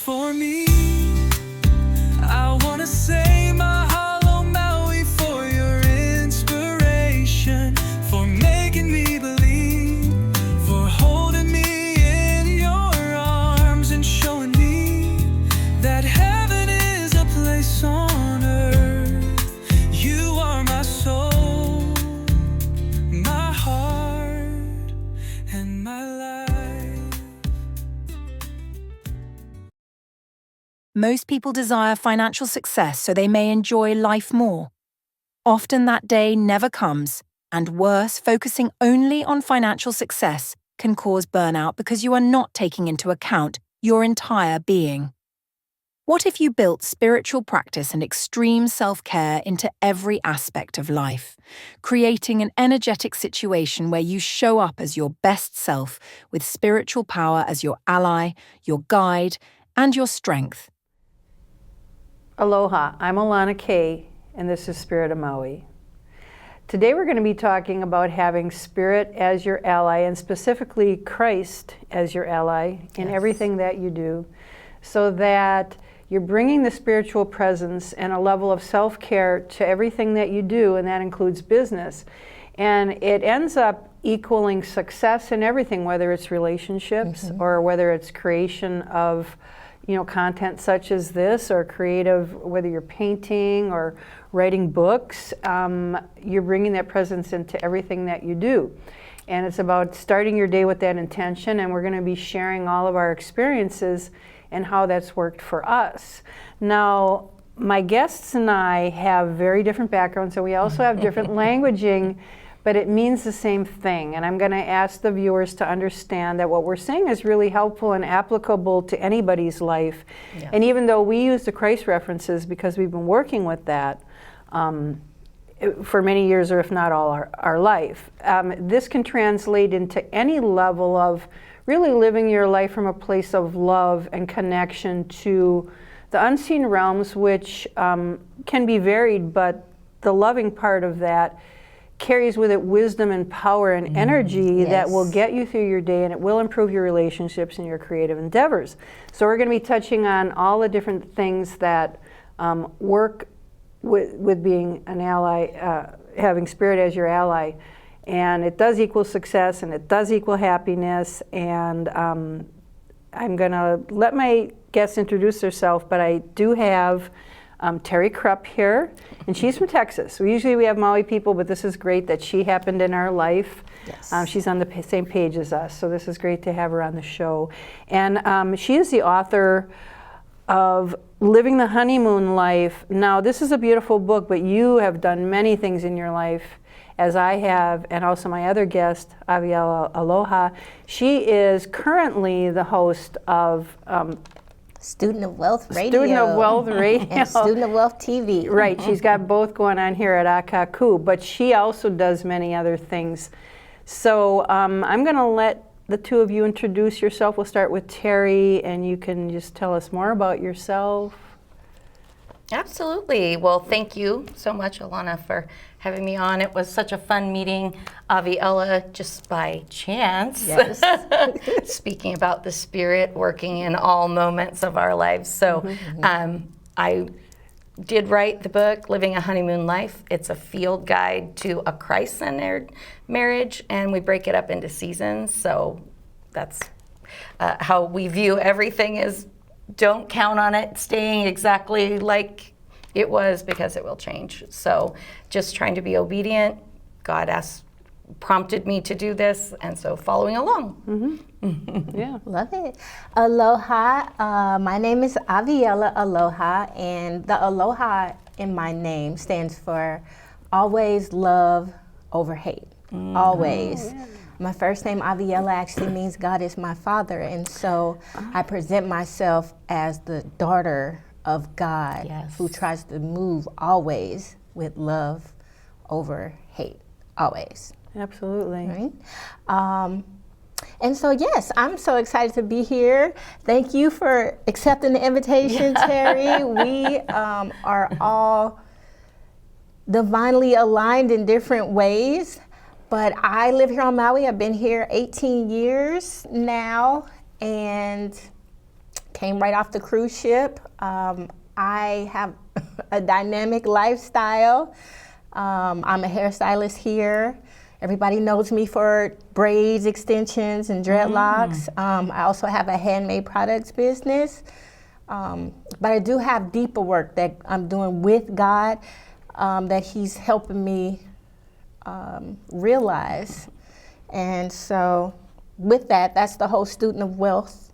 for me. I wanna say mahalo Maui for your inspiration, for making me believe, for holding me in your arms and showing me that heaven is a place on earth. You are my soul, my heart, and my life. Most people desire financial success so they may enjoy life more. Often that day never comes, and worse, focusing only on financial success can cause burnout because you are not taking into account your entire being. What if you built spiritual practice and extreme self-care into every aspect of life, creating an energetic situation where you show up as your best self with spiritual power as your ally, your guide, and your strength? Aloha, I'm Alana Kay, and this is Spirit of Maui. Today we're going to be talking about having Spirit as your ally, and specifically Christ as your ally in everything that you do, so that you're bringing the spiritual presence and a level of self-care to everything that you do, and that includes business. And it ends up equaling success in everything, whether it's relationships or whether it's creation of content such as this, or creative, whether you're painting or writing books, you're bringing that presence into everything that you do. And it's about starting your day with that intention, and we're going to be sharing all of our experiences and how that's worked for us. Now, my guests and I have very different backgrounds, so we also have different languaging, but it means the same thing. And I'm going to ask the viewers to understand that what we're saying is really helpful and applicable to anybody's life. Yeah. And even though we use the Christ references because we've been working with that for many years, or if not all our life, this can translate into any level of really living your life from a place of love and connection to the unseen realms, which can be varied, but the loving part of that carries with it wisdom and power and energy that will get you through your day, and it will improve your relationships and your creative endeavors. So we're going to be touching on all the different things that work with being an ally, having Spirit as your ally. And it does equal success, and it does equal happiness. And I'm going to let my guests introduce herself, but I do have Terry Krupp here, and she's from Texas. We have Maui people, but this is great that she happened in our life. Yes. She's on the same page as us, so this is great to have her on the show. And she is the author of Living the Honeymoon Life. Now, this is a beautiful book, but you have done many things in your life, as I have, and also my other guest, Aviela Aloha. She is currently the host of Student of Wealth Radio. Student of Wealth Radio. And Student of Wealth TV. Right, she's got both going on here at Akaku, but she also does many other things. So I'm going to let the two of you introduce yourself. We'll start with Terry, and you can just tell us more about yourself. Absolutely. Well, thank you so much, Alana, for having me on. It was such a fun meeting Aviela just by chance. Yes. Speaking about the Spirit working in all moments of our lives. So I did write the book, Living a Honeymoon Life. It's a field guide to a Christ-centered marriage, and we break it up into seasons. So that's how we view everything is, don't count on it staying exactly like it was, because it will change. So just trying to be obedient. God prompted me to do this, and so following along. Yeah. Love it. Aloha. My name is Aviela Aloha, and the Aloha in my name stands for always love over hate. Always. Oh, yeah. My first name, Aviela, actually means God is my father, and so I present myself as the daughter of God, who tries to move always with love over hate, always. Absolutely. Right? And so, yes, I'm so excited to be here. Thank you for accepting the invitation, Terry. We are all divinely aligned in different ways. But I live here on Maui. I've been here 18 years now, and came right off the cruise ship. I have a dynamic lifestyle. I'm a hairstylist here. Everybody knows me for braids, extensions, and dreadlocks. I also have a handmade products business. But I do have deeper work that I'm doing with God that He's helping me realize. And so with that, that's the whole Student of Wealth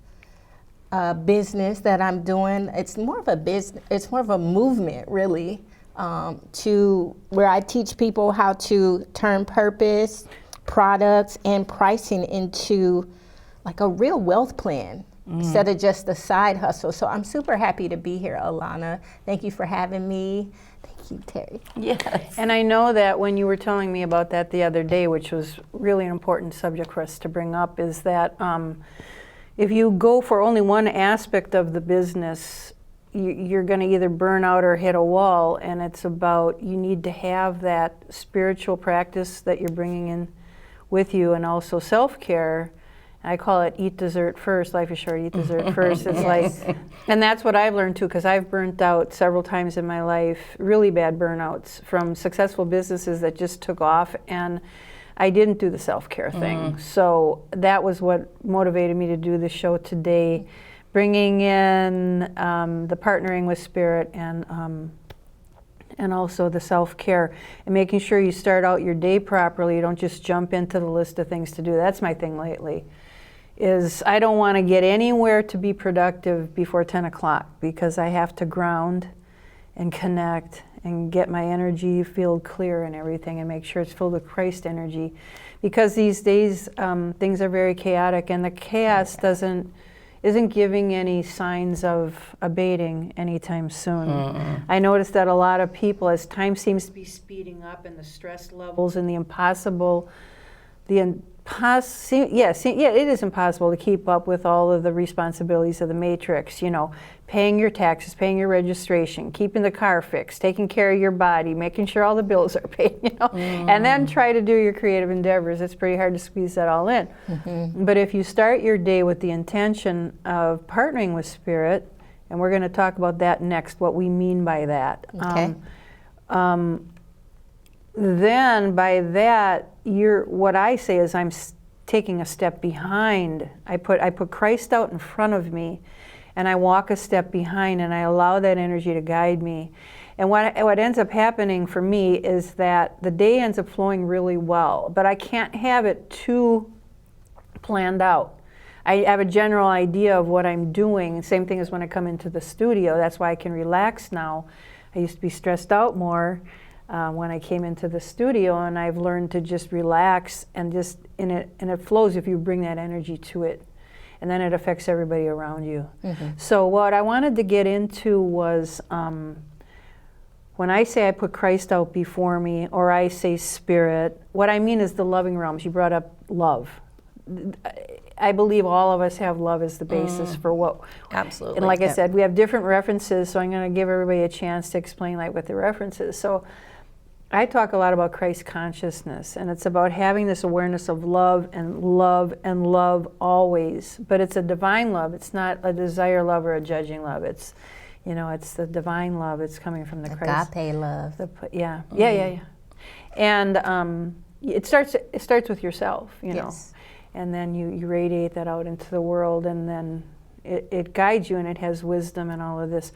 business that I'm doing. It's more of a business, it's more of a movement, really, to where I teach people how to turn purpose, products, and pricing into like a real wealth plan instead of just a side hustle. So I'm super happy to be here, Alana. Thank you for having me. Thank you, Terry. Yes. And I know that when you were telling me about that the other day, which was really an important subject for us to bring up, is that if you go for only one aspect of the business, you're going to either burn out or hit a wall. And it's about, you need to have that spiritual practice that you're bringing in with you, and also self-care. I call it eat dessert first. Life is short, eat dessert first. It's like, and that's what I've learned too, because I've burnt out several times in my life, really bad burnouts from successful businesses that just took off, and I didn't do the self-care thing. So that was what motivated me to do the show today, bringing in the partnering with Spirit and also the self-care, and making sure you start out your day properly. You don't just jump into the list of things to do. That's my thing lately, is I don't want to get anywhere to be productive before 10 o'clock because I have to ground and connect and get my energy field clear and everything, and make sure it's filled with Christ energy. Because these days things are very chaotic, and the chaos isn't giving any signs of abating anytime soon. I noticed that a lot of people, as time seems to be speeding up, and the stress levels and it is impossible to keep up with all of the responsibilities of the matrix. You know, paying your taxes, paying your registration, keeping the car fixed, taking care of your body, making sure all the bills are paid, you know, and then try to do your creative endeavors. It's pretty hard to squeeze that all in. But if you start your day with the intention of partnering with Spirit, and we're going to talk about that next, what we mean by that. Okay. Then by that, what I say is I'm taking a step behind. I put Christ out in front of me, and I walk a step behind, and I allow that energy to guide me. And what ends up happening for me is that the day ends up flowing really well, but I can't have it too planned out. I have a general idea of what I'm doing. Same thing as when I come into the studio. That's why I can relax now. I used to be stressed out more when I came into the studio, and I've learned to just relax and it flows if you bring that energy to it, and then it affects everybody around you. So what I wanted to get into was when I say I put Christ out before me, or I say Spirit, what I mean is the loving realms. You brought up love. I believe all of us have love as the basis for what. Absolutely. And like I said, we have different references, so I'm going to give everybody a chance to explain like what the references. So I talk a lot about Christ consciousness, and it's about having this awareness of love and love and love always. But it's a divine love. It's not a desire love or a judging love. It's, you know, it's the divine love. It's coming from the Christ. Agape love. Yeah. And it starts with yourself, you know. Yes. And then you radiate that out into the world, and then it guides you, and it has wisdom and all of this.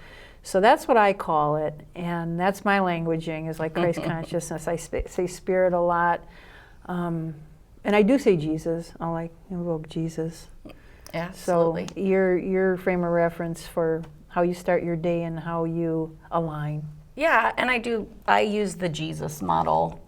So that's what I call it, and that's my languaging, is like Christ consciousness. I say Spirit a lot, and I do say Jesus. I'll like invoke Jesus. Absolutely. So your frame of reference for how you start your day and how you align. Yeah, and I use the Jesus model,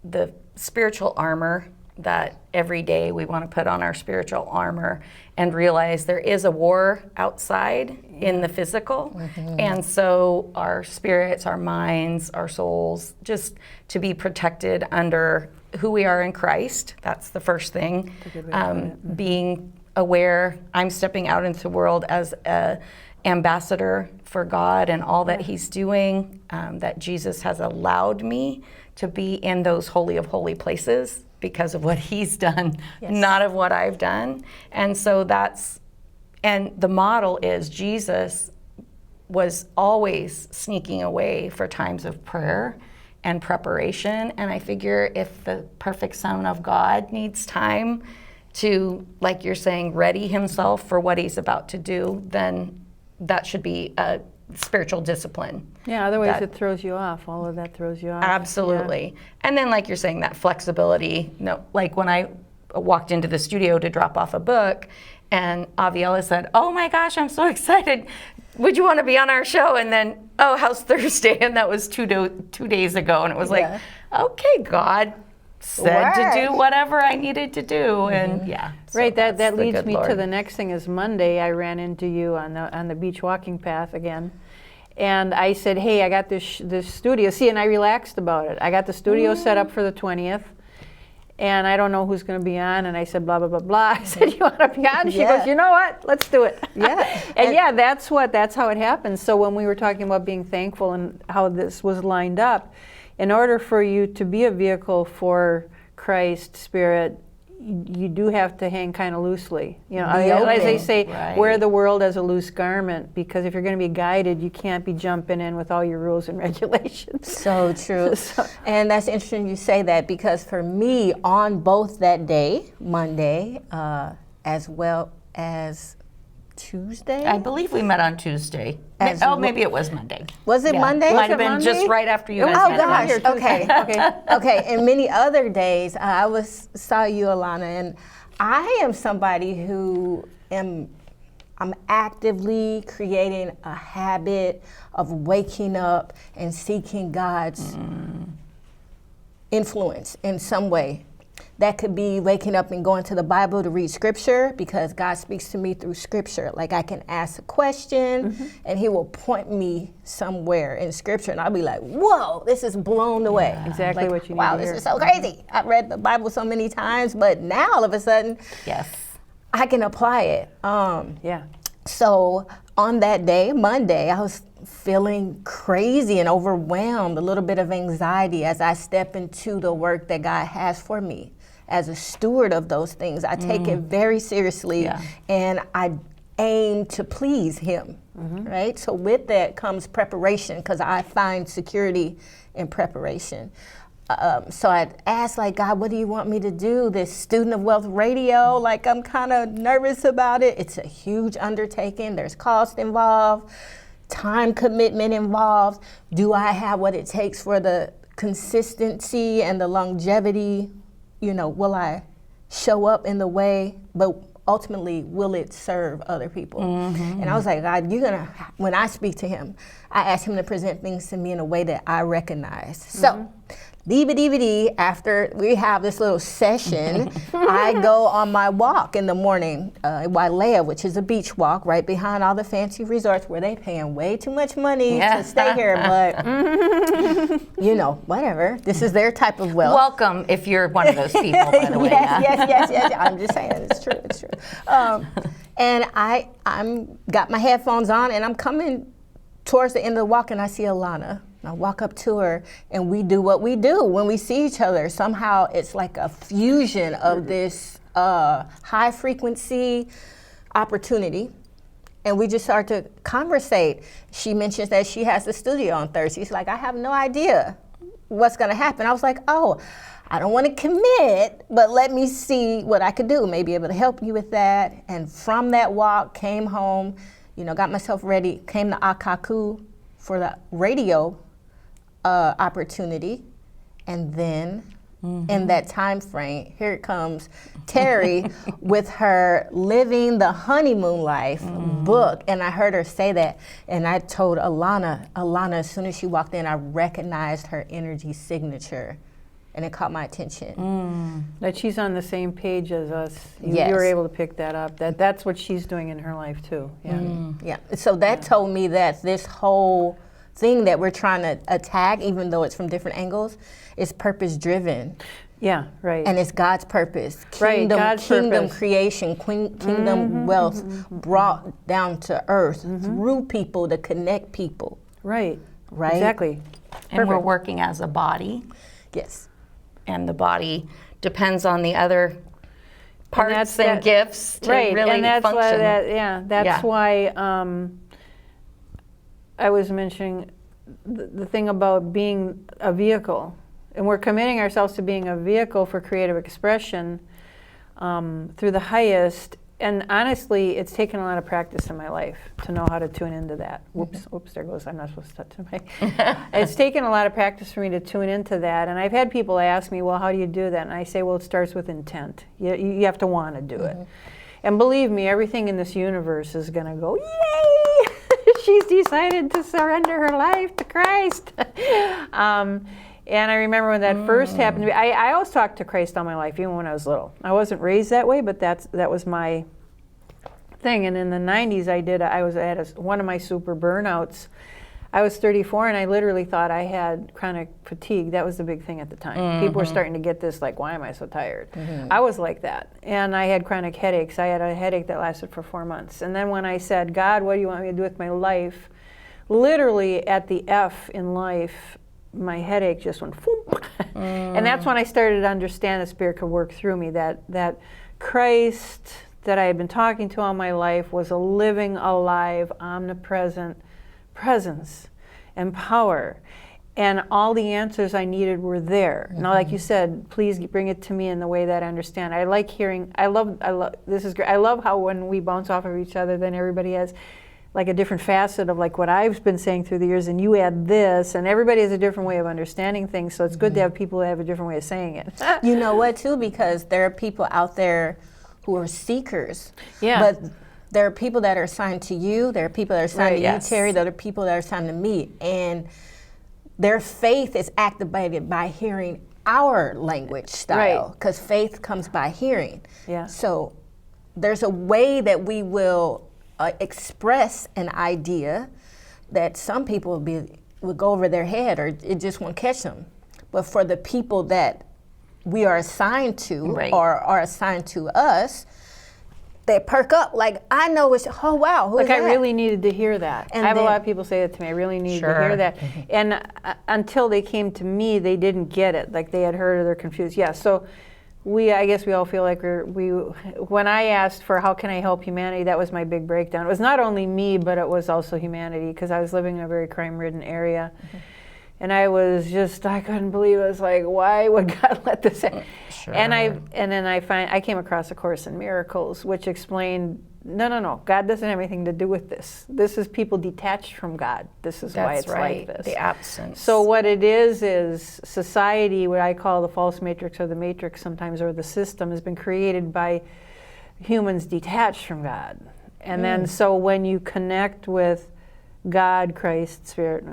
the spiritual armor that every day we want to put on our spiritual armor and realize there is a war outside in the physical. And so our spirits, our minds, our souls, just to be protected under who we are in Christ. That's the first thing. Being aware, I'm stepping out into the world as an ambassador for God and all that He's doing, that Jesus has allowed me to be in those holy of holy places because of what He's done, not of what I've done. And so that's And the model is Jesus was always sneaking away for times of prayer and preparation. And I figure if the perfect Son of God needs time to, like you're saying, ready himself for what he's about to do, then that should be a spiritual discipline. Yeah, otherwise it throws you off. All of that throws you off. Absolutely. Yeah. And then, like you're saying, that flexibility. No, like when I walked into the studio to drop off a book, and Aviella said, "Oh my gosh, I'm so excited. Would you want to be on our show?" And then, "Oh, how's Thursday?" And that was 2 days ago. And it was like, okay, God said to do whatever I needed to do. And so right, that leads me to the next thing is Monday I ran into you on the beach walking path again. And I said, hey, I got this studio. See, and I relaxed about it. I got the studio set up for the 20th. And I don't know who's going to be on. And I said, blah, blah, blah, blah. I said, you want to be on? She goes, you know what? Let's do it. Yeah. And that's how it happens. So when we were talking about being thankful and how this was lined up, in order for you to be a vehicle for Christ, Spirit, you do have to hang kind of loosely. You know, as they say, wear the world as a loose garment, because if you're going to be guided, you can't be jumping in with all your rules and regulations. So true. And that's interesting you say that, because for me, on both that day, Monday, as well as Tuesday? I believe we met on Tuesday. Maybe it was Monday. Was it Monday? Might have been just right after you guys met. Oh gosh, okay. And many other days, I saw you, Alana, and I am somebody who I'm actively creating a habit of waking up and seeking God's influence in some way. That could be waking up and going to the Bible to read scripture, because God speaks to me through scripture. Like I can ask a question and he will point me somewhere in scripture and I'll be like, whoa, this is blown away. Yeah. Exactly like, what you need wow, to this hear. is so crazy. I've read the Bible so many times, but now all of a sudden, I can apply it. So on that day, Monday, I was feeling crazy and overwhelmed, a little bit of anxiety as I step into the work that God has for me. As a steward of those things, I take it very seriously, and I aim to please him, right? So with that comes preparation, because I find security in preparation. So I asked, like, God, what do you want me to do? This Student of Wealth Radio, like, I'm kind of nervous about it. It's a huge undertaking. There's cost involved, time commitment involved. Do I have what it takes for the consistency and the longevity? You know, will I show up in the way, but ultimately, will it serve other people? And I was like, God, when I speak to him, I ask him to present things to me in a way that I recognize. So, after we have this little session, I go on my walk in the morning, Wailea, which is a beach walk right behind all the fancy resorts where they paying way too much money to stay here, but you know, whatever. This is their type of wealth. Welcome if you're one of those people, by the way. Yes. I'm just saying, it's true. And I'm got my headphones on and I'm coming towards the end of the walk and I see Alana. I walk up to her and we do what we do when we see each other. Somehow it's like a fusion of this high frequency opportunity. And we just start to conversate. She mentions that she has the studio on Thursday. She's like, I have no idea what's gonna happen. I was like, oh, I don't want to commit, but let me see what I could do. Maybe able to help you with that. And from that walk, came home, you know, got myself ready, came to Akaku for the radio opportunity, and then in that time frame, here it comes Terry with her Living the Honeymoon Life book, and I heard her say that, and I told Alana, as soon as she walked in, I recognized her energy signature, and it caught my attention. That she's on the same page as us. You Yes. were able to pick that up. That's what she's doing in her life too. Yeah, so that told me that this whole thing that we're trying to attack, even though it's from different angles, is purpose driven. Yeah, right. And it's God's purpose. Right, God's kingdom purpose. creation, kingdom wealth brought down to earth through people to connect people. Right. Right? Exactly. And we're working as a body, Yes. and the body depends on the other parts and gifts to right, really and that's function. why that's why I was mentioning the thing about being a vehicle, and we're committing ourselves to being a vehicle for creative expression through the highest. And honestly, it's taken a lot of practice in my life to know how to tune into that. Whoops, there goes, I'm not supposed to touch the mic. It's taken a lot of practice for me to tune into that. And I've had people ask me, well, how do you do that? And I say, well, it starts with intent. You have to want to do it. And believe me, everything in this universe is going to go, yay! She's decided to surrender her life to Christ. And I remember when that first happened to me, I always talked to Christ all my life, even when I was little. I wasn't raised that way, but that was my thing. And in the 90s, I was at one of my super burnouts. I was 34, and I literally thought I had chronic fatigue. That was the big thing at the time. People were starting to get this, like, why am I so tired? I was like that. And I had chronic headaches. I had a headache that lasted for 4 months. And then when I said, God, what do you want me to do with my life? Literally at the F in life, my headache just went whoop. And that's when I started to understand that Spirit could work through me, that Christ that I had been talking to all my life was a living, alive, omnipresent presence and power. And all the answers I needed were there. Now, like you said, please bring it to me in the way that I understand. I like hearing, I love, this is great. I love how when we bounce off of each other, then everybody has like a different facet of like what I've been saying through the years, and you add this, and everybody has a different way of understanding things, so it's good to have people that have a different way of saying it. You know what, too? Because there are people out there who are seekers. Yeah. But there are people that are assigned to you, there are people that are assigned to you, Terry, there are people that are assigned to me, and their faith is activated by hearing our language style, because faith comes by hearing. Yeah. So there's a way that we will express an idea that some people will go over their head, or it just won't catch them. But for the people that we are assigned to, or are assigned to us, they perk up like, I know it's, oh wow, who is that? I really needed to hear that. And I have a then- lot of people say that to me. I really needed to hear that. And until they came to me, they didn't get it. Like they had heard, or they're confused. Yeah, so I guess we all feel like when I asked for how can I help humanity, that was my big breakdown. It was not only me, but it was also humanity, because I was living in a very crime-ridden area. And I couldn't believe it. I was like, why would God let this happen? And then I came across A Course in Miracles, which explained, no, God doesn't have anything to do with this. This is people detached from God. This is why it's like this. The absence. So what it is society, what I call the false matrix or the matrix sometimes, or the system, has been created by humans detached from God. And then so when you connect with God, Christ, Spirit,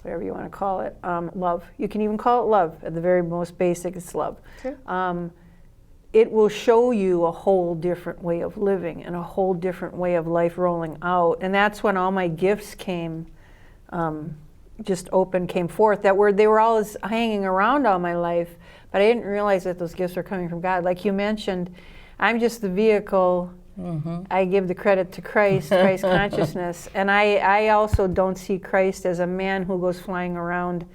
whatever you want to call it, love. You can even call it love. At the very most basic, it's love. Sure. It will show you a whole different way of living and a whole different way of life rolling out. And that's when all my gifts came, came forth. They were always hanging around all my life, but I didn't realize that those gifts are coming from God. Like you mentioned, I'm just the vehicle. I give the credit to Christ consciousness. And I also don't see Christ as a man who goes flying around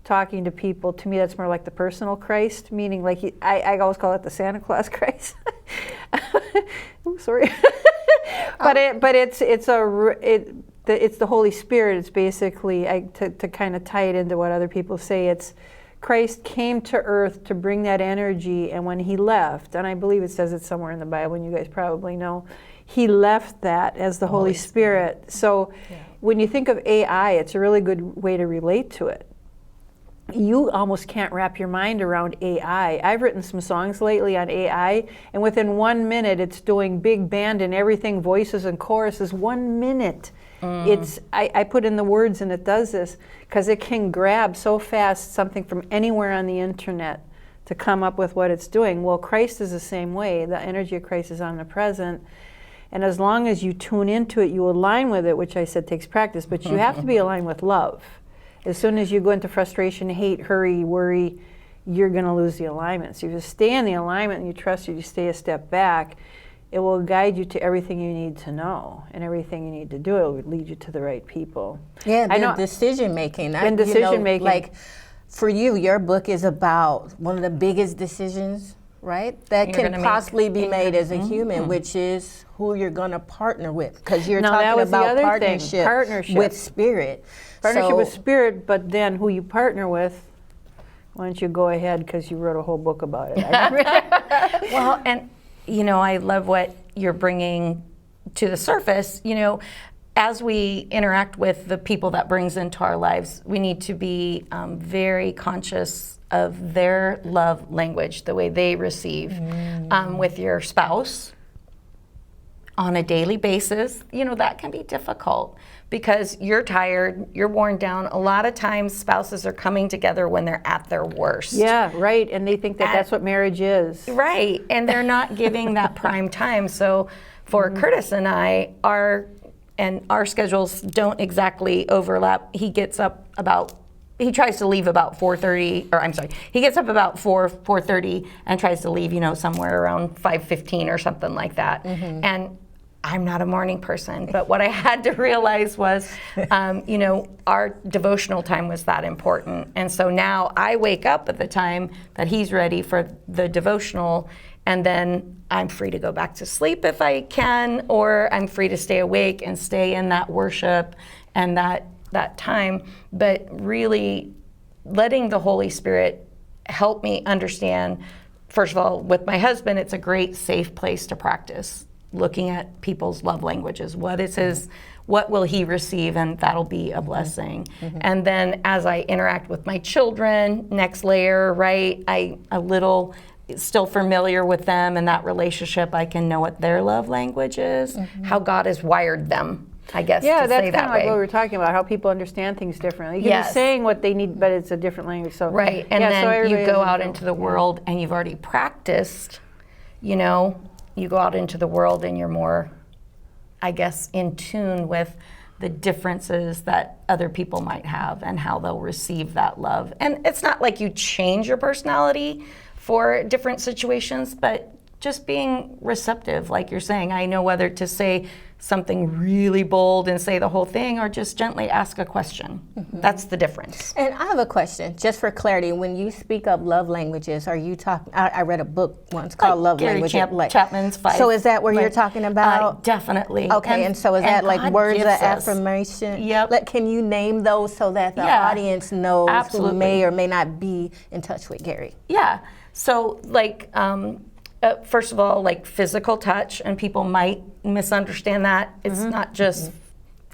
talking to people. To me, that's more like the personal Christ, meaning like I always call it the Santa Claus Christ. Ooh, sorry. But it's the Holy Spirit. It's basically, to kind of tie it into what other people say, it's Christ came to earth to bring that energy, and when he left, and I believe it says it somewhere in the Bible, and you guys probably know, he left that as the Holy Spirit. So when you think of AI, it's a really good way to relate to it. You almost can't wrap your mind around AI. I've written some songs lately on AI, and within 1 minute it's doing big band and everything, voices and choruses, 1 minute. I put in the words and it does this because it can grab so fast something from anywhere on the internet to come up with what it's doing. Well, Christ is the same way. The energy of Christ is omnipresent. And as long as you tune into it, you align with it, which I said takes practice, but you have to be aligned with love. As soon as you go into frustration, hate, hurry, worry, you're going to lose the alignment. So if you stay in the alignment and you trust you stay a step back, it will guide you to everything you need to know and everything you need to do. It will lead you to the right people. Yeah, the decision making. And decision making. Like for you, your book is about one of the biggest decisions right? That You're can gonna possibly be made as a human, which is who you're going to partner with, because you're Now, that talking was the about other thing, partnership, partnership. with spirit. Partnership So- with spirit, but then who you partner with, why don't you go ahead, because you wrote a whole book about it. Well, and you know, I love what you're bringing to the surface. You know, as we interact with the people that brings into our lives, we need to be very conscious of their love language, the way they receive. With your spouse on a daily basis, you know, that can be difficult because you're tired, you're worn down. A lot of times spouses are coming together when they're at their worst. Yeah, right, and they think that that's what marriage is. Right, and they're not giving that prime time. So for Curtis and I, our schedules don't exactly overlap. He tries to leave about 4:30, or I'm sorry, he gets up about 4:30 and tries to leave, you know, somewhere around 5:15 or something like that. And I'm not a morning person, but what I had to realize was, you know, our devotional time was that important. And so now I wake up at the time that he's ready for the devotional, and then I'm free to go back to sleep if I can, or I'm free to stay awake and stay in that worship and that time. But really letting the Holy Spirit help me understand, first of all, with my husband, it's a great safe place to practice looking at people's love languages. What will he receive, and that'll be a blessing. And then as I interact with my children, next layer, right, a little still familiar with them and that relationship, I can know what their love language is, how God has wired them, I guess, Yeah, to that's say kind that of like way. what we were talking about, how people understand things differently. You can Yes. be saying what they need, but it's a different language. So Right, and yeah, so then you everybody go has a out different- into the world and you've already practiced, you know, you go out into the world and you're more, I guess, in tune with the differences that other people might have and how they'll receive that love. And it's not like you change your personality for different situations, but just being receptive, like you're saying. I know whether to say something really bold and say the whole thing, or just gently ask a question. That's the difference. And I have a question, just for clarity. When you speak of love languages, are you talking? I read a book once called Love Gary Languages. Chapman's 5. So is that where you're talking about? Definitely. Okay, and so is that like God words of gives us- affirmation? Yep. Can you name those so that the Yeah, audience knows absolutely. who may or may not be in touch with Gary? Yeah. So, like, first of all, like physical touch, and people might misunderstand that. It's not just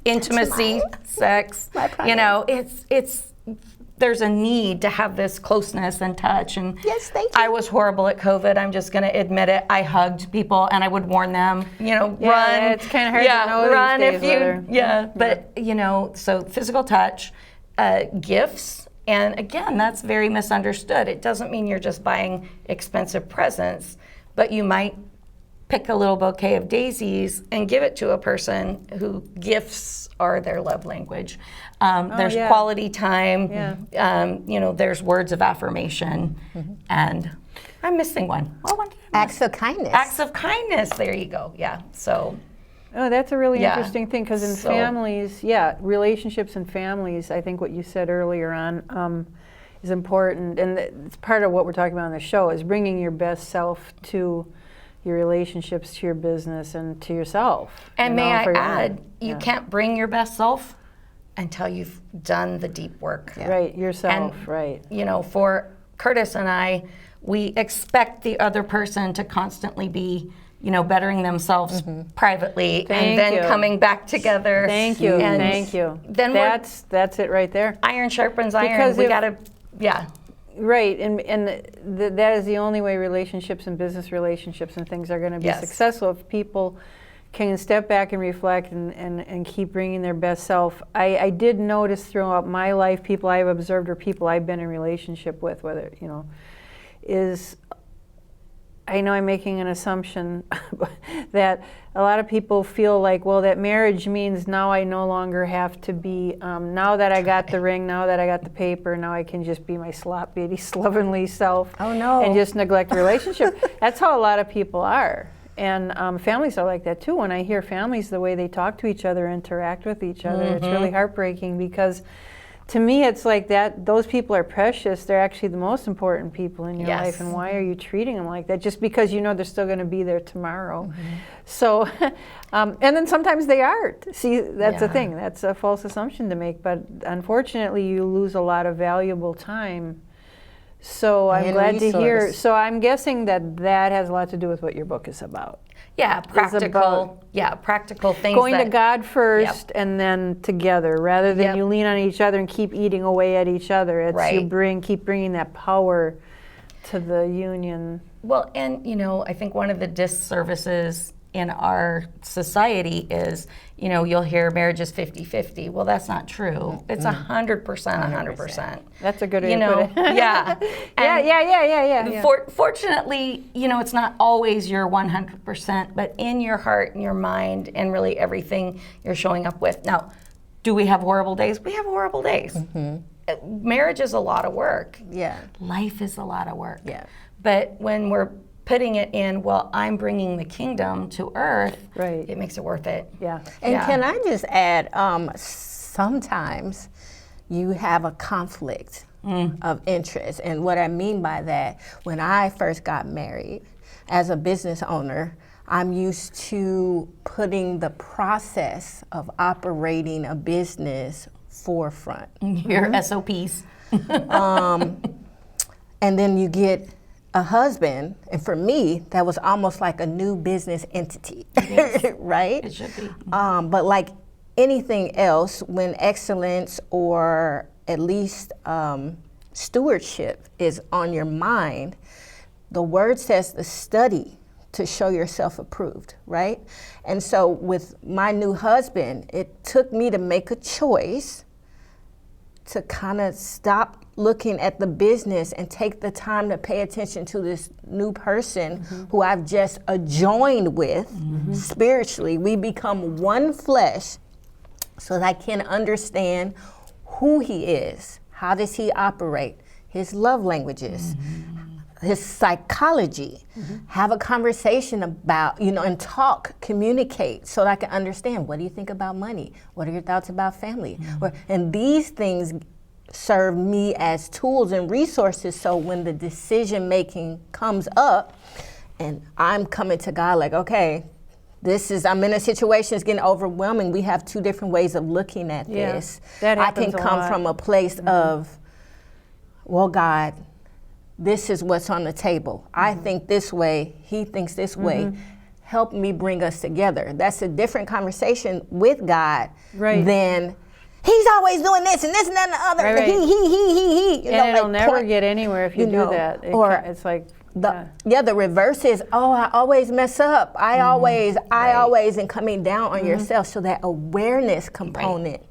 intimacy, sex. You know, it's there's a need to have this closeness and touch. And Yes, thank you. I was horrible at COVID. I'm just going to admit it. I hugged people and I would warn them, you know, Yeah, run. it's kinda hard to know these run days if you. whether- Yeah, but you know, so physical touch, gifts. And again, that's very misunderstood. It doesn't mean you're just buying expensive presents, but you might pick a little bouquet of daisies and give it to a person who gifts are their love language. There's yeah. quality time. Yeah. You know, there's words of affirmation, and I'm missing one. What one did I miss? Acts of kindness. Acts of kindness. There you go. Yeah. So. Oh, that's a really Yeah. interesting thing, because in So- families, relationships and families, I think what you said earlier on is important, and it's part of what we're talking about on the show, is bringing your best self to your relationships, to your business, and to yourself. And you may know, I for your add, own. you Yeah. can't bring your best self until you've done the deep work. Right, yourself, And, right. You know, for Curtis and I, we expect the other person to constantly be, you know, bettering themselves privately Thank and then you. coming back together. Thank you, And thank you. Then That's it right there. iron sharpens iron. Because We if- gotta, yeah. Right, and that is the only way relationships and business relationships and things are going to be Yes. successful, if people can step back and reflect and keep bringing their best self. I did notice throughout my life, people I've observed or people I've been in relationship with, whether, you know, is, I know I'm making an assumption that a lot of people feel like, well, that marriage means now I no longer have to be, now that I got the ring, now that I got the paper, now I can just be my sloppy, slovenly self. Oh, no. And just neglect the relationship. That's how a lot of people are. And families are like that too. When I hear families, the way they talk to each other, interact with each other, it's really heartbreaking, because to me, it's like that. Those people are precious. They're actually the most important people in your Yes. life. And why are you treating them like that? Just because you know they're still going to be there tomorrow. So, and then sometimes they aren't. See, that's the thing. That's a false assumption to make. But unfortunately, you lose a lot of valuable time. So I'm And glad to hear. resource. So I'm guessing that has a lot to do with what your book is about. Yeah, practical. Yeah, practical things. Going to that- God first and then together, rather than Yep. you lean on each other and keep eating away at each other. It's you Right. keep bringing that power to the union. Well, and I think one of the disservices in our society is, you'll hear marriage is 50-50. Well, that's not true. It's 100%, 100%. That's a good way to put it. Yeah. Yeah. Fortunately, it's not always your 100%, but in your heart and your mind and really everything you're showing up with. Now, do we have horrible days? We have horrible days. Marriage is a lot of work. Yeah. Life is a lot of work. Yeah. But when we're putting it in, well, I'm bringing the kingdom to earth, Right. it makes it worth it. Yeah. And Yeah. can I just add, sometimes you have a conflict of interest. And what I mean by that, when I first got married, as a business owner, I'm used to putting the process of operating a business forefront. Your SOPs. And then you get a husband, and for me, that was almost like a new business entity, right? It should be. But like anything else, when excellence or at least stewardship is on your mind, the word says to study to show yourself approved, right? And so with my new husband, it took me to make a choice to kind of stop looking at the business and take the time to pay attention to this new person who I've just joined with spiritually. We become one flesh so that I can understand who he is, how does he operate, his love languages, his psychology, have a conversation about, and talk, communicate so that I can understand, what do you think about money? What are your thoughts about family? And these things serve me as tools and resources, so when the decision making comes up and I'm coming to God like, okay, I'm in a situation that's getting overwhelming. We have two different ways of looking at this. That I can happens a come lot. from a place of, well, God, this is what's on the table. I think this way, he thinks this way. Help me bring us together. That's a different conversation with God than he's always doing this and this and that and the other. Right. He. And it'll never get anywhere if you do that. It's like, the reverse is, I always mess up. I always, and coming down on yourself. So that awareness component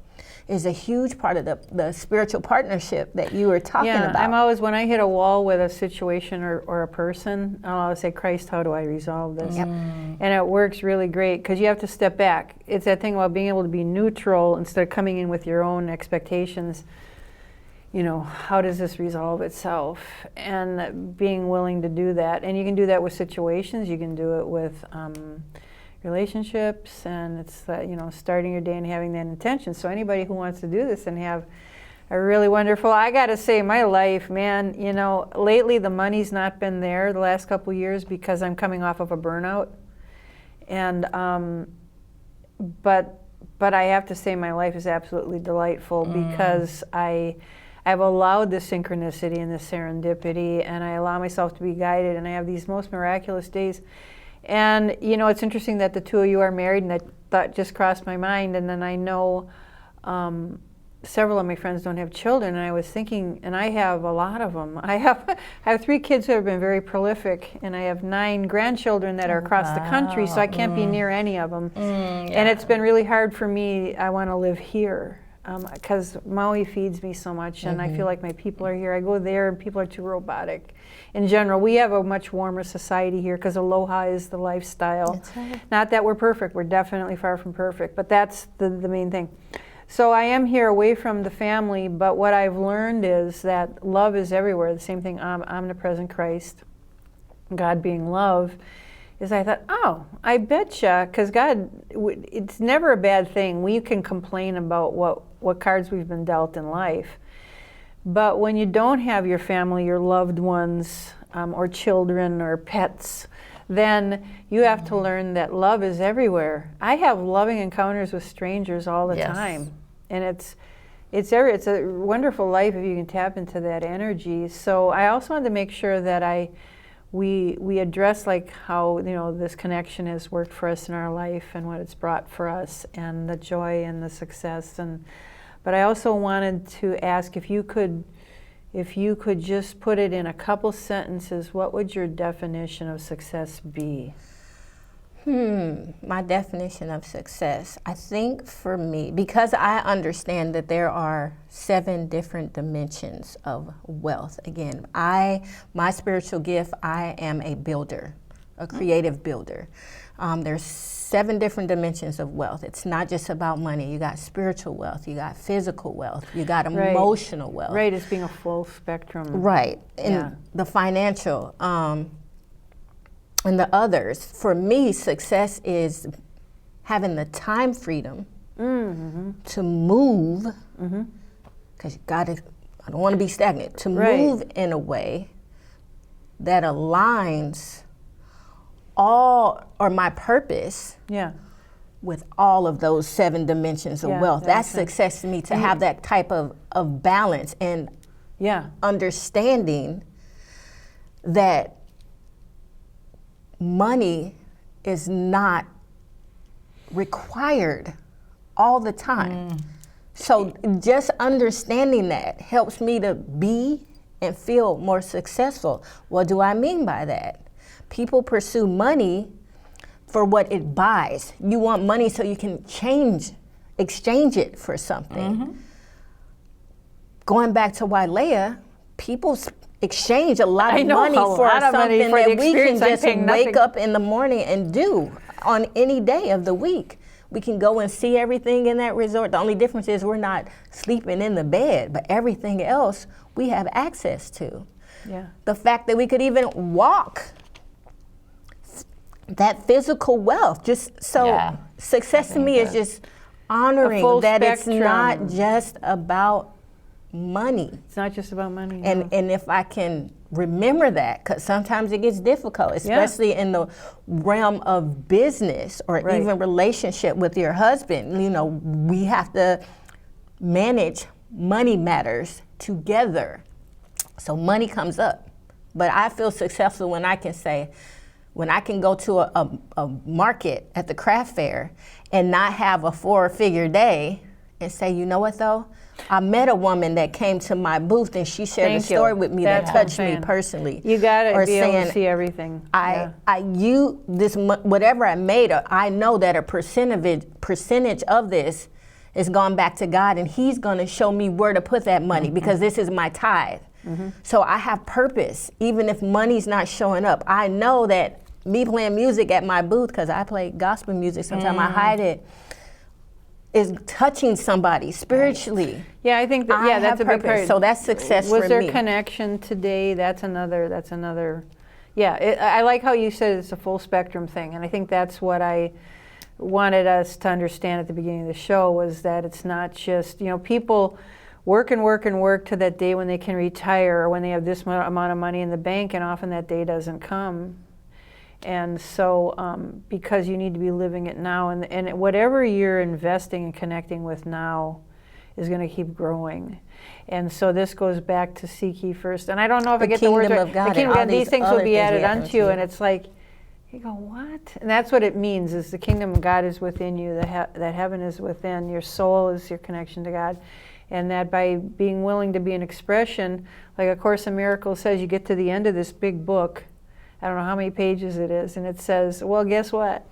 is a huge part of the spiritual partnership that you were talking about. I'm always, when I hit a wall with a situation or a person, I'll always say, Christ, how do I resolve this? And it works really great because you have to step back. It's that thing about being able to be neutral instead of coming in with your own expectations. How does this resolve itself? And being willing to do that. And you can do that with situations. You can do it with relationships. And it's that, starting your day and having that intention. So anybody who wants to do this and have a really wonderful, I got to say, my life, man, lately the money's not been there the last couple of years because I'm coming off of a burnout. And, but I have to say my life is absolutely delightful because I've allowed the synchronicity and the serendipity, and I allow myself to be guided, and I have these most miraculous days. And, it's interesting that the two of you are married, and that thought just crossed my mind. And then I know several of my friends don't have children, and I was thinking, and I have a lot of them. I have 3 kids who have been very prolific, and I have 9 grandchildren that are across the country, so I can't be near any of them. And it's been really hard for me. I want to live here. Because Maui feeds me so much, and I feel like my people are here. I go there, and people are too robotic. In general, we have a much warmer society here because aloha is the lifestyle. That's right. Not that we're perfect. We're definitely far from perfect, but that's the main thing. So I am here away from the family, but what I've learned is that love is everywhere. The same thing, omnipresent Christ, God being love. is I thought, oh, I betcha, because God, it's never a bad thing. We can complain about what cards we've been dealt in life. But when you don't have your family, your loved ones, or children or pets, then you have to learn that love is everywhere. I have loving encounters with strangers all the time. And it's a wonderful life if you can tap into that energy. So I also wanted to make sure that we address like how, you know, this connection has worked for us in our life and what it's brought for us and the joy and the success. But I also wanted to ask if you could just put it in a couple sentences, what would your definition of success be? My definition of success, I think for me, because I understand that there are 7 different dimensions of wealth. Again, my spiritual gift, I am a builder, a creative builder. There's 7 different dimensions of wealth. It's not just about money. You got spiritual wealth, you got physical wealth, you got emotional wealth. Right, it's being a full spectrum. Right, and the financial, and the others. For me, success is having the time freedom to move, because you gotta, I don't want to be stagnant, to move in a way that aligns my purpose with all of those 7 dimensions of wealth. That's success to me, to have that type of balance and understanding that money is not required all the time. So just understanding that helps me to be and feel more successful. What do I mean by that? People pursue money for what it buys. You want money so you can exchange it for something. Going back to Wailea, people exchange a lot of money for something that we can just wake up in the morning and do on any day of the week. We can go and see everything in that resort. The only difference is we're not sleeping in the bed, but everything else we have access to. The fact that we could even walk, that physical wealth, just so success to me is just honoring that it's not just about money. It's not just about money. And if I can remember that, because sometimes it gets difficult, especially in the realm of business or even relationship with your husband. You know, we have to manage money matters together. So money comes up. But I feel successful when I can say, when I can go to a market at the craft fair and not have a 4-figure day and say, you know what though? I met a woman that came to my booth and she shared a story with me that touched me personally. You gotta be able to see everything. Whatever I made, I know that a percentage of this is gone back to God, and He's gonna show me where to put that money because this is my tithe. So I have purpose, even if money's not showing up. I know that me playing music at my booth, because I play gospel music, sometimes I hide it, is touching somebody spiritually. Yeah, I think that, that's a big part. So that's success for me. Was there connection today? That's another. Yeah, I like how you said it's a full spectrum thing, and I think that's what I wanted us to understand at the beginning of the show, was that it's not just, you know, people work and work and work to that day when they can retire or when they have this amount of money in the bank, and often that day doesn't come. And so because you need to be living it now, and whatever you're investing and connecting with now is going to keep growing. And so this goes back to seek ye first. And I don't know if I get the words right. The kingdom of God, these things will be added unto you. And it's like, you go, what? And that's what it means, is the kingdom of God is within you, that heaven is within. Your soul is your connection to God. And that by being willing to be an expression, like A Course in Miracles says, you get to the end of this big book, I don't know how many pages it is, and it says, well, guess what?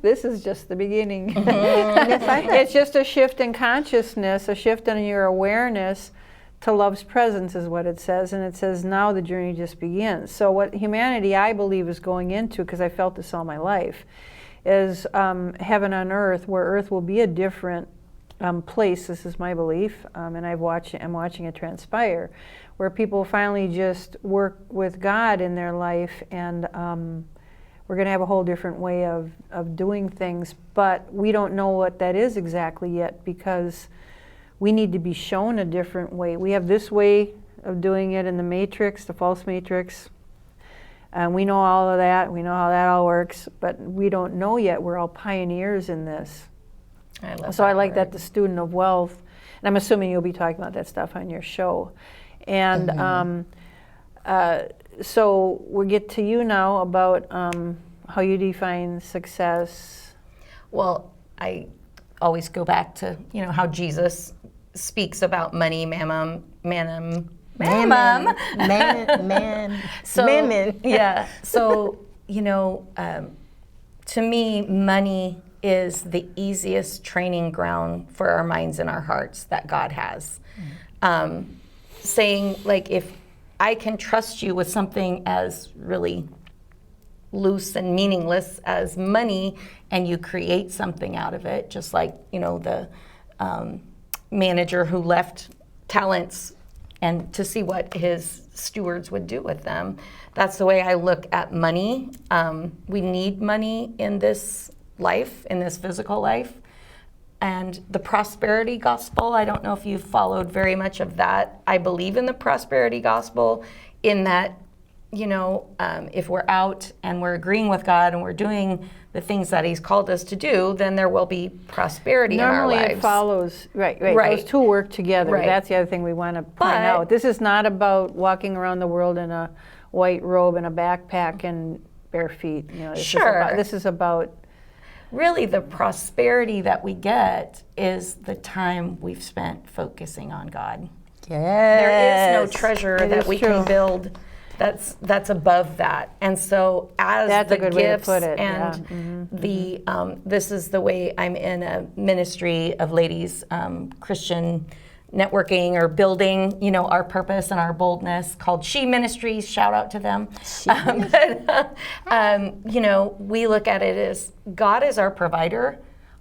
This is just the beginning. It's just a shift in consciousness, a shift in your awareness to love's presence is what it says. And it says, now the journey just begins. So what humanity, I believe, is going into, because I felt this all my life, is heaven on earth, where earth will be a different place. This is my belief, and I'm watching it transpire, where people finally just work with God in their life and we're going to have a whole different way of doing things, but we don't know what that is exactly yet because we need to be shown a different way. We have this way of doing it in the matrix, the false matrix, and we know all of that. We know how that all works, but we don't know yet. We're all pioneers in this. So I like that, the student of wealth, and I'm assuming you'll be talking about that stuff on your show. And so we'll get to you now about how you define success. Well, I always go back to, how Jesus speaks about money, mammon. So, yeah. So, to me, money is the easiest training ground for our minds and our hearts that God has. Saying, like, if I can trust you with something as really loose and meaningless as money, and you create something out of it, just like, the manager who left talents and to see what his stewards would do with them. That's the way I look at money. We need money in this life, in this physical life. And the prosperity gospel, I don't know if you've followed very much of that. I believe in the prosperity gospel in that, if we're out and we're agreeing with God and we're doing the things that He's called us to do, then there will be prosperity in our lives. Normally it follows, right. Those two work together. Right. That's the other thing we want to point out. This is not about walking around the world in a white robe and a backpack and bare feet. This is about really, the prosperity that we get is the time we've spent focusing on God. Yes. There is no treasure that we can build that's above that. And so as that's the a good gifts way to put it. And this is the way I'm in a ministry of ladies, Christian networking or building, our purpose and our boldness, called She Ministries. Shout out to them. We look at it as God is our provider.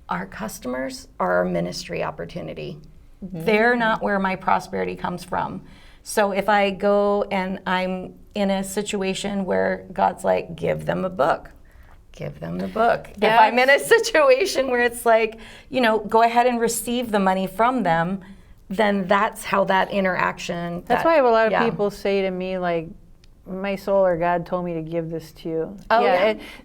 Our customers are our ministry opportunity. They're not where my prosperity comes from. So if I go and I'm in a situation where God's like, give them a book. Give them the book. If I'm in a situation where it's like, go ahead and receive the money from them, then that's how that interaction. That's why I have a lot of people say to me, like, my soul or God told me to give this to you.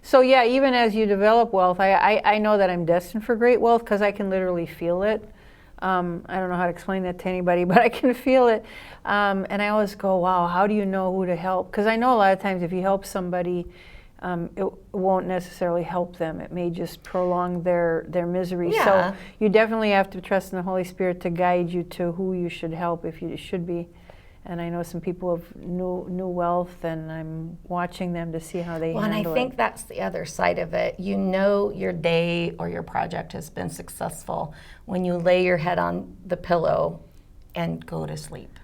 So even as you develop wealth, I know that I'm destined for great wealth because I can literally feel it. I don't know how to explain that to anybody, but I can feel it. And I always go, wow, how do you know who to help? Because I know a lot of times if you help somebody, it won't necessarily help them. It may just prolong their misery. So you definitely have to trust in the Holy Spirit to guide you to who you should help if you should be. And I know some people have new wealth, and I'm watching them to see how they handle it. And I think that's the other side of it. Your day or your project has been successful when you lay your head on the pillow and go to sleep.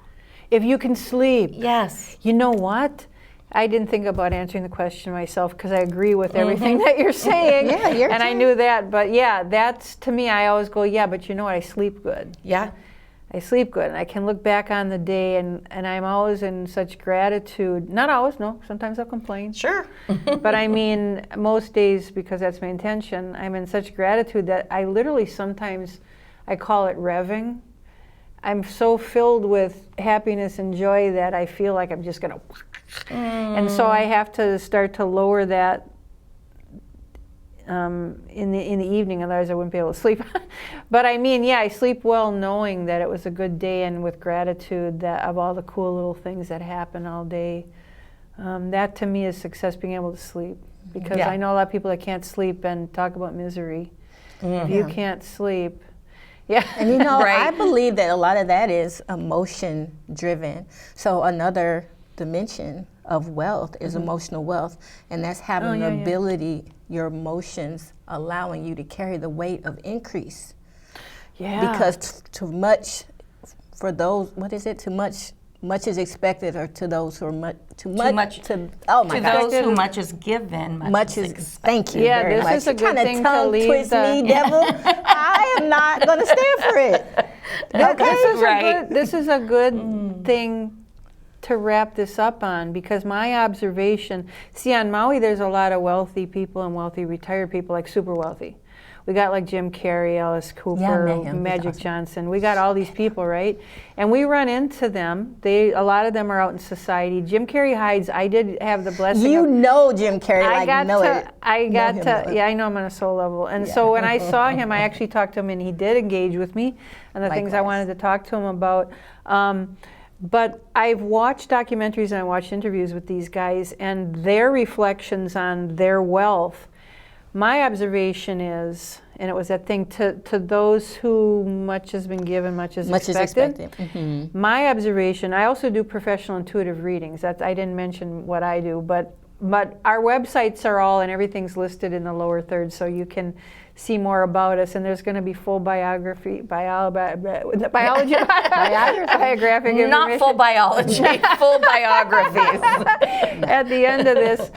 If you can sleep. Yes. You know what? I didn't think about answering the question myself because I agree with everything that you're saying. And I knew that. But that's, to me, I always go, but you know what? I sleep good. Yeah. I sleep good, and I can look back on the day, and I'm always in such gratitude. Not always, no. Sometimes I'll complain. Sure. But I mean, most days, because that's my intention, I'm in such gratitude that I literally sometimes, I call it revving. I'm so filled with happiness and joy that I feel like I'm just going to... And so I have to start to lower that in the evening, otherwise I wouldn't be able to sleep. But I mean, I sleep well knowing that it was a good day and with gratitude that of all the cool little things that happen all day. That to me is success, being able to sleep. Because I know a lot of people that can't sleep and talk about misery. If you can't sleep, And I believe that a lot of that is emotion driven. So another dimension of wealth is emotional wealth, and that's having the ability, your emotions allowing you to carry the weight of increase. Because too much for those, too much is expected, or to those who are too much to those who much is given, much is expected. Thank you very much. This is a good thing to leave twist me, devil. I am not going to stand for it. Okay, this is a good thing to wrap this up on, because my observation, see, on Maui there's a lot of wealthy people and wealthy retired people, like super wealthy. We got like Jim Carrey, Alice Cooper, met him. Magic He's awesome. Johnson. We got all these people, right? And we run into them. A lot of them are out in society. Jim Carrey hides. I did have the blessing. You of, know Jim Carrey, I like got know to, it. I got Know to, him. yeah, I know him on a soul level. And so when I saw him, I actually talked to him, and he did engage with me on the things I Likewise. wanted to talk to him about. But I've watched documentaries and I watched interviews with these guys and their reflections on their wealth. My observation is, and it was that thing, to those who much has been given, much is expected. My observation, I also do professional intuitive readings. I didn't mention what I do, but our websites are all, and everything's listed in the lower third, so you can see more about us, and there's going to be full biography, biographic Not full biology, full biographies. at the end of this,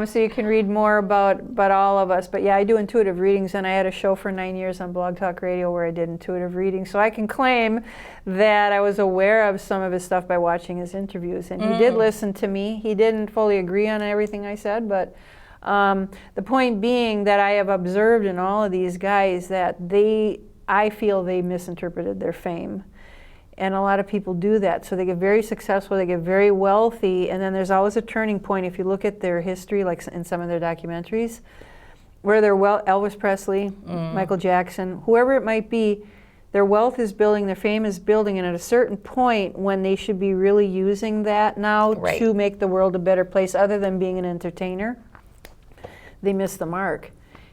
so you can read more about all of us. But yeah, I do intuitive readings, and I had a show for 9 years on Blog Talk Radio where I did intuitive readings, so I can claim that I was aware of some of his stuff by watching his interviews, and he did listen to me. He didn't fully agree on everything I said, but the point being that I have observed in all of these guys that I feel they misinterpreted their fame. And a lot of people do that. So they get very successful, they get very wealthy, and then there's always a turning point. If you look at their history, like in some of their documentaries, where Elvis Presley, Michael Jackson, whoever it might be, their wealth is building, their fame is building, and at a certain point when they should be really using that now to make the world a better place other than being an entertainer, they miss the mark.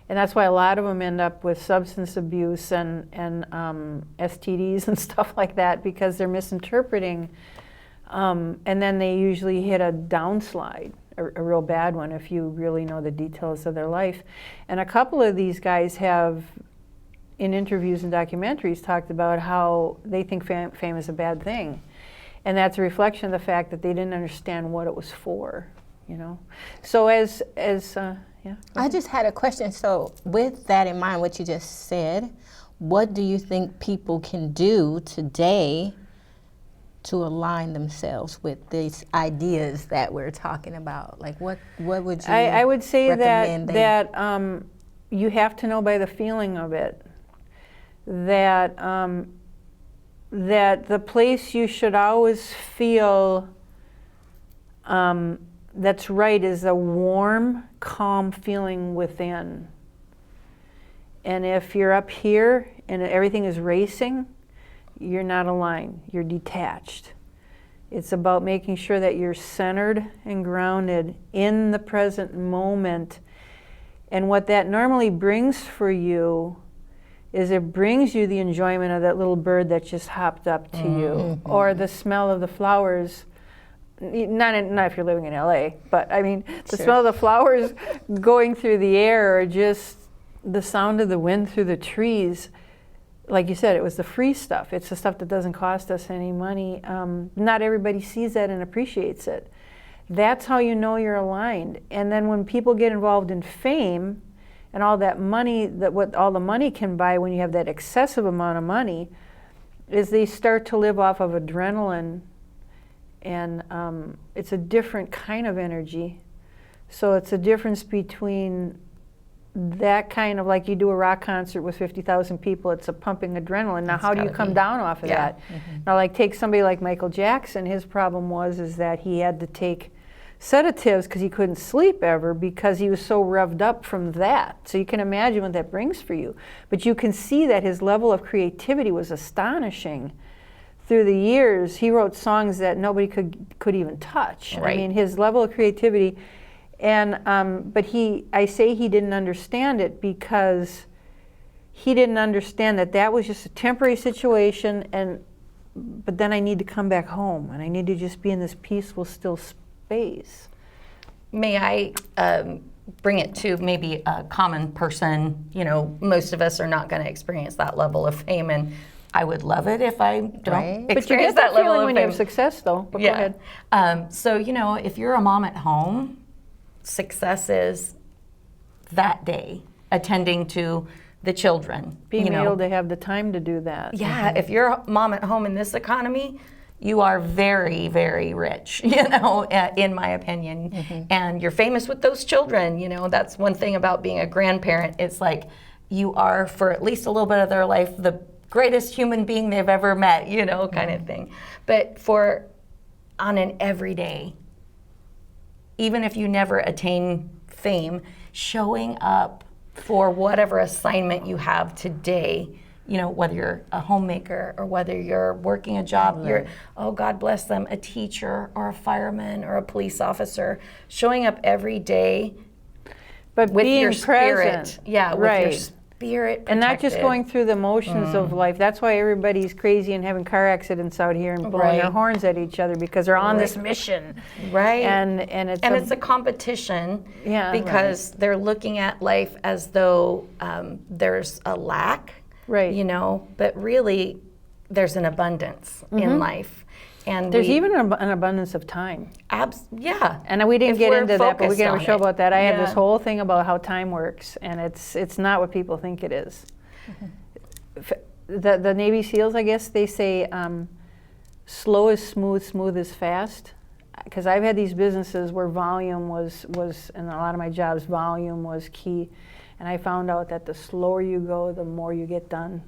And that's why a lot of them end up with substance abuse and STDs and stuff like that, because they're misinterpreting. And then they usually hit a downslide, a real bad one, if you really know the details of their life. And a couple of these guys have, in interviews and documentaries, talked about how they think fame is a bad thing. And that's a reflection of the fact that they didn't understand what it was for, you know. So yeah. I just had a question. So with that in mind, what you just said, what do you think people can do today to align themselves with these ideas that we're talking about? Like what would you I would say recommend that you have to know by the feeling of it that that the place you should always feel that's right is a warm, calm feeling within. And if you're up here and everything is racing, you're not aligned, you're detached. It's about making sure that you're centered and grounded in the present moment. And what that normally brings for you is it brings you the enjoyment of that little bird that just hopped up to you, or the smell of the flowers. Not if you're living in LA, but I mean, the smell of the flowers going through the air, or just the sound of the wind through the trees. Like you said, it was the free stuff. It's the stuff that doesn't cost us any money. Not everybody sees that and appreciates it. That's how you know you're aligned. And then when people get involved in fame and all that money, what all the money can buy when you have that excessive amount of money, is they start to live off of adrenaline. And it's a different kind of energy. So it's a difference between that kind of, like you do a rock concert with 50,000 people, it's a pumping adrenaline. Now, how do you come down off of that? Now, like take somebody like Michael Jackson, his problem is that he had to take sedatives because he couldn't sleep ever because he was so revved up from that. So you can imagine what that brings for you. But you can see that his level of creativity was astonishing. Through the years, he wrote songs that nobody could even touch. I mean, his level of creativity, and but I say he didn't understand it because he didn't understand that was just a temporary situation, but then I need to come back home, and I need to just be in this peaceful, still space. May I bring it to maybe a common person? You know, most of us are not going to experience that level of fame, and I would love it if I don't But you experience get that level feeling of when fame. you have success, though. But go ahead. So, you know, if you're a mom at home, success is that day, attending to the children. Being able to have the time to do that. Yeah, if you're a mom at home in this economy, you are very, very rich, you know, in my opinion. And you're famous with those children, you know. That's one thing about being a grandparent. It's like you are, for at least a little bit of their life, the greatest human being they've ever met, you know, kind of thing. But on an everyday, even if you never attain fame, showing up for whatever assignment you have today, you know, whether you're a homemaker or whether you're working a job, you're, oh, God bless them, a teacher or a fireman or a police officer, showing up every day But with being your spirit. present. Yeah, with right. your spirit And not just protected. going through the motions of life. That's why everybody's crazy and having car accidents out here and blowing their Right. horns at each other, because they're on this mission. Right. And it's a competition, Yeah. because they're looking at life as though there's a lack, Right. you know, but really there's an abundance in life. And there's even an abundance of time. yeah. And we didn't If get we're into that, but we focused can have a on show it. about that. I have this Yeah. whole thing about how time works, and it's not what people think it is. The Navy SEALs, I guess, they say slow is smooth, smooth is fast. Because I've had these businesses where volume was, in a lot of my jobs, volume was key. And I found out that the slower you go, the more you get done.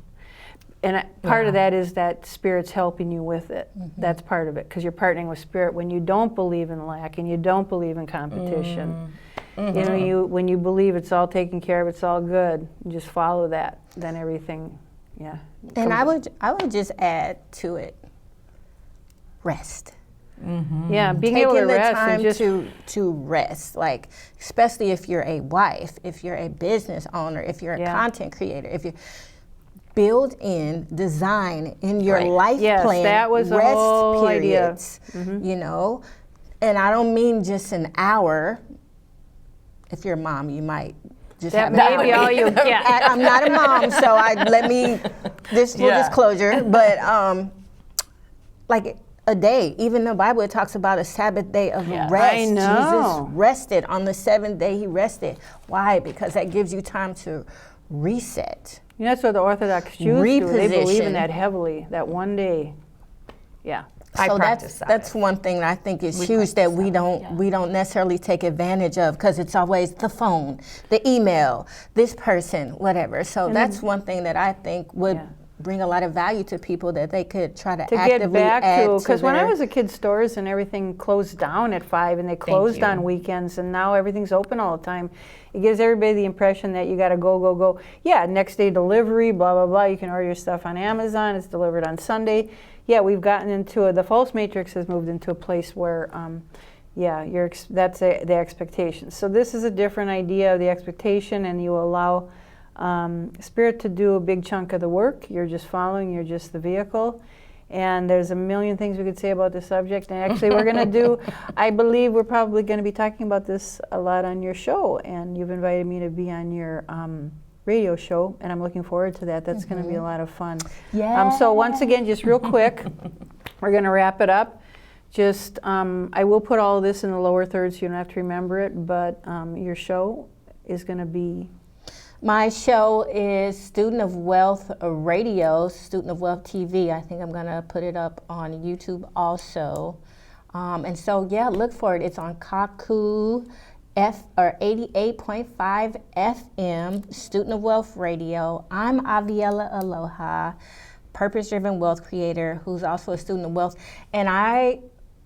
And part of that is that Spirit's helping you with it. That's part of it, because you're partnering with Spirit. When you don't believe in lack and you don't believe in competition, you know, when you believe it's all taken care of, it's all good, you just follow that, then everything, yeah. And I would just add to it, rest. Yeah, being able to Taking the rest time and just to rest, like especially if you're a wife, if you're a business owner, if you're a Yeah. content creator, if you build in design in your Right. life Yes, plan, that was the rest whole idea. periods, you know, and I don't mean just an hour. If you're a mom, you might just that have may an be hour. all you get. I'm not a mom, so this full Yeah. disclosure, but like a day, even the Bible, it talks about a Sabbath day of rest. I know. Jesus rested on the seventh day. He rested. Why? Because that gives you time to reset. You know, that's what the Orthodox Jews do. They believe in Reposition. that heavily, that one day. Yeah. I So practice that's one thing that I think is huge that we don't necessarily take advantage of, because it's always the phone, the email, this person, whatever. So that's one thing that I think would bring a lot of value to people, that they could try to To actively get back add to, because when I their- was a kid, stores and everything closed down at 5 and they closed you. on weekends, and now everything's open all the time. It gives everybody the impression that you got to go, go, go. Yeah, next day delivery, blah, blah, blah. You can order your stuff on Amazon. It's delivered on Sunday. Yeah, we've gotten into the false matrix has moved into a place where, that's the expectation. So this is a different idea of the expectation, and you allow Spirit to do a big chunk of the work. You're just following, you're just the vehicle. And there's a million things we could say about the subject. And actually we're going to do, I believe we're probably going to be talking about this a lot on your show. And you've invited me to be on your radio show, and I'm looking forward to that. That's going to be a lot of fun. So once again, just real quick, we're going to wrap it up. Just, I will put all of this in the lower third so you don't have to remember it, but your show is going to be... My show is Student of Wealth Radio, Student of Wealth TV. I think I'm going to put it up on YouTube also. And so, yeah, look for it. It's on Kaku 88.5 FM, Student of Wealth Radio. I'm Aviella Aloha, purpose-driven wealth creator who's also a student of wealth. And I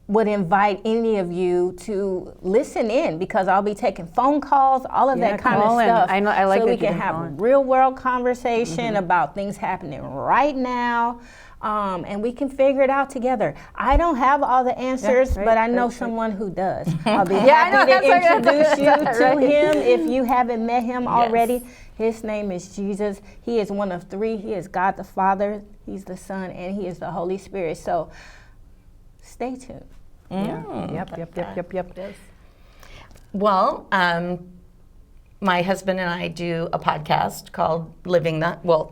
would invite any of you to listen in, because I'll be taking phone calls, all of that kind of call in. stuff. I know, I like so that we you can can call in. have real world conversation about things happening right now. And we can figure it out together. I don't have all the answers, right, but I know right. someone who does. I'll be I know, happy that's to what- introduce you that's to right. him if you haven't met him already. His name is Jesus. He is one of three. He is God the Father, He's the Son, and He is the Holy Spirit. So stay tuned. Yep. Well, my husband and I do a podcast called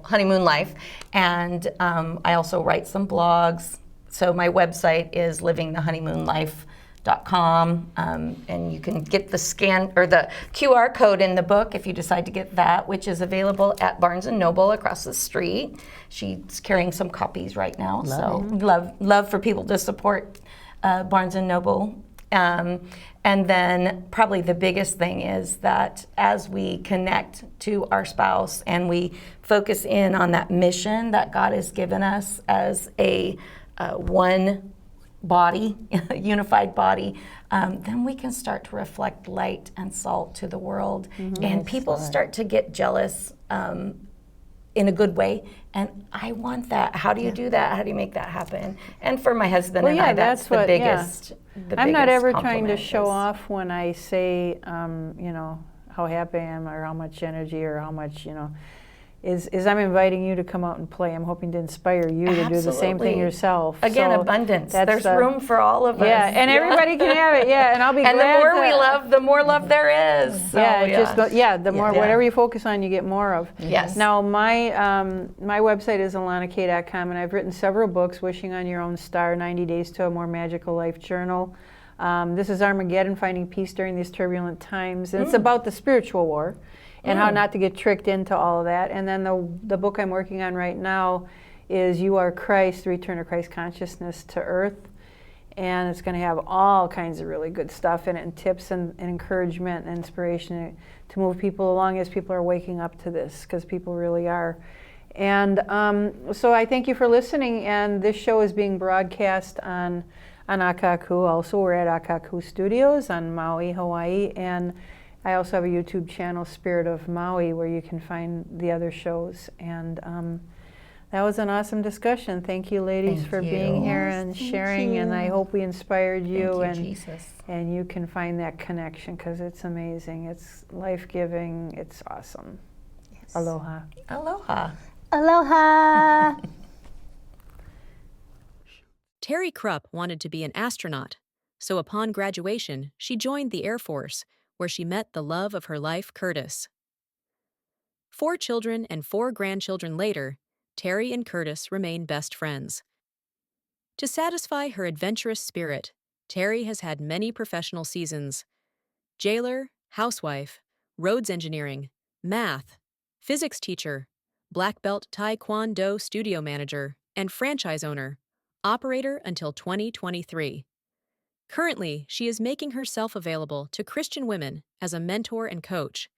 Honeymoon Life, and I also write some blogs. So my website is livingthehoneymoonlife.com. and you can get the scan or the QR code in the book if you decide to get that, which is available at Barnes & Noble across the street. She's carrying some copies right now, so love for people to support Barnes & Noble. And then probably the biggest thing is that as we connect to our spouse and we focus in on that mission that God has given us as a one body, unified body, then we can start to reflect light and salt to the world. And people start to get jealous in a good way. And I want that. How do you do that? How do you make that happen? And for my husband and I, that's the biggest. I'm not ever trying to show off when I say, how happy I am or how much energy or how much, is I'm inviting you to come out and play. I'm hoping to inspire you to do the same thing yourself. Again, so abundance. There's room for all of us. Yeah, and everybody can have it. Yeah, and I'll be glad. And the more we love, the more love there is. So, the more whatever you focus on, you get more of. Yes. Now my website is alannak.com, and I've written several books: Wishing on Your Own Star, 90 Days to a More Magical Life Journal. This is Armageddon, Finding Peace During These Turbulent Times, and it's about the spiritual war and how not to get tricked into all of that. And then the book I'm working on right now is You Are Christ, The Return of Christ Consciousness to Earth. And it's going to have all kinds of really good stuff in it, and tips and encouragement and inspiration to move people along as people are waking up to this, because people really are. And so I thank you for listening, and this show is being broadcast on Akaku. Also, we're at Akaku Studios on Maui, Hawaii, and I also have a YouTube channel, Spirit of Maui, where you can find the other shows. And that was an awesome discussion. Thank you, ladies, for being here and sharing. And I hope we inspired you. And you can find that connection, because it's amazing. It's life-giving. It's awesome. Yes. Aloha. Aloha. Aloha. Terry Krupp wanted to be an astronaut, so upon graduation, she joined the Air Force, where she met the love of her life, Curtis. 4 children and 4 grandchildren later, Terry and Curtis remain best friends. To satisfy her adventurous spirit, Terry has had many professional seasons: jailer, housewife, roads engineering, math, physics teacher, black belt Taekwondo studio manager, and franchise owner, operator until 2023. Currently, she is making herself available to Christian women as a mentor and coach.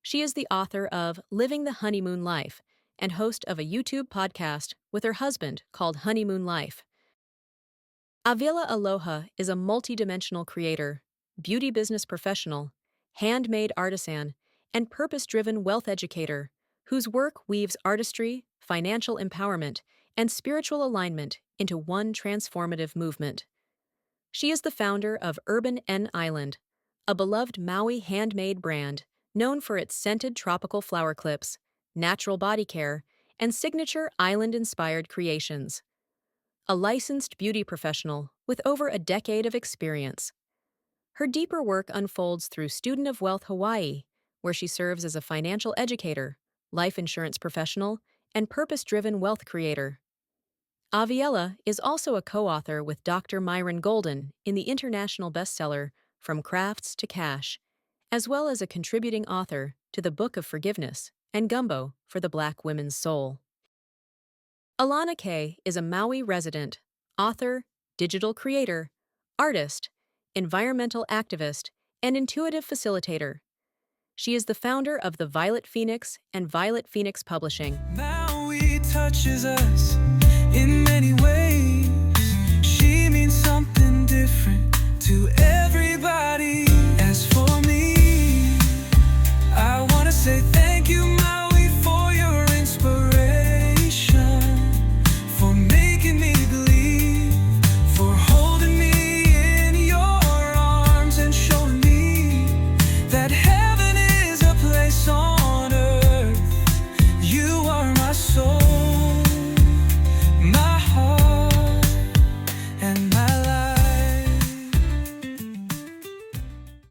She is the author of Living the Honeymoon Life and host of a YouTube podcast with her husband called Honeymoon Life. Avila Aloha is a multidimensional creator, beauty business professional, handmade artisan, and purpose-driven wealth educator whose work weaves artistry, financial empowerment, and spiritual alignment into one transformative movement. She is the founder of Urban N Island, a beloved Maui handmade brand known for its scented tropical flower clips, natural body care, and signature island-inspired creations. A licensed beauty professional with over a decade of experience. Her deeper work unfolds through Student of Wealth Hawaii, where she serves as a financial educator, life insurance professional, and purpose-driven wealth creator. Aviella is also a co-author with Dr. Myron Golden in the international bestseller From Crafts to Cash, as well as a contributing author to the Book of Forgiveness and Gumbo for the Black Women's Soul. Alana Kay is a Maui resident, author, digital creator, artist, environmental activist, and intuitive facilitator. She is the founder of the Violet Phoenix and Violet Phoenix Publishing. Maui touches us in many ways. She means something different to